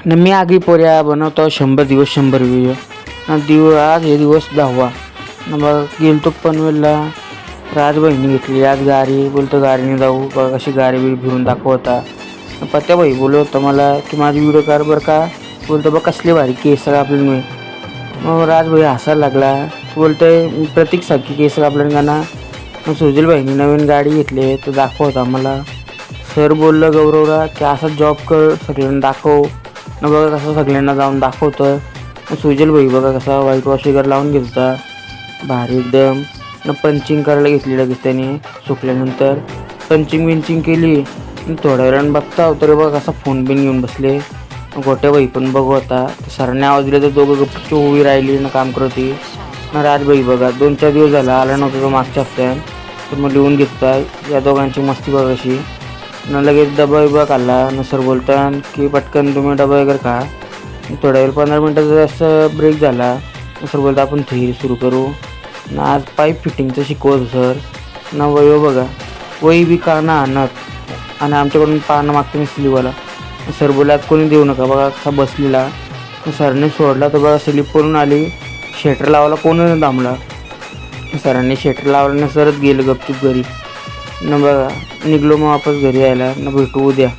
न मी आगी पोऱ्या बनवतो 100 दिवस 100 व्हिडिओ आज हे दिवस 10वा न मग गेलतो पनवेलला. राजबहिणी घेतली आज गाडी. बोलतो गाडीने जाऊ बघा कशी गाडी बिडी फिरून दाखवता. पत्या भाई बोलवतो मला की माझी व्हिडिओ काढ बरं का. बोलतो बघ कसले भारी केस आपल्याला मी. मग राजभाई हसायला लागला. बोलतोय प्रतीक सारखी केस आपल्याला गाणं. मग सुजल भाईनी नवीन गाडी घेतली तर दाखवता मला. सर बोललं गौरवला की असा जॉब कर सगळ्यांना दाखव न बघा कसं सगळ्यांना जाऊन दाखवतं. सुजल भाई बघा कसा व्हाईट वॉश वगैरे लावून घेतला भारी एकदम. न पंचिंग करायला घेतली लगेच त्याने. सुकल्यानंतर पंचिंग केली. थोड्या वेळानं बघता तर बघा कसा फोन बिन घेऊन बसले. गोट्या भाई पण बघू होता. सरांनी आवाज दिला तर दोघं गप्पी उभी राहिली ना काम करत होती. ना राजभाई बघा 2-4 दिवस झाला आला नव्हता तो मागच्या हप्त्यात. तर मग लिहून घेतोय या दोघांची मस्ती बघा कशी. न लगेच डबा बिबा खाल्ला. न सर बोलतात की पटकन तुम्ही डबा वगैरे खा. थोड्या वेळ 15 मिनटाचा जास्त ब्रेक झाला. सर बोलतात आपण थेरी सुरू करू. न आज पाईप फिटिंगचं शिकवतो सर. न वयो बघा वही बी काना आणत आणि आमच्याकडून पानं मागते स्लीवाला. सर बोला आज कोणी देऊ नका बघा कसा बसलेला. सरने सोडला तर बघा स्लीप करून आली. शेटर लावायला कोणी थांबला. सरांनी शेटर लावलं न सरच गेलं गपचूप घरी. न बघा निघलो मग वापस घरी यायला. न भेटू उद्या.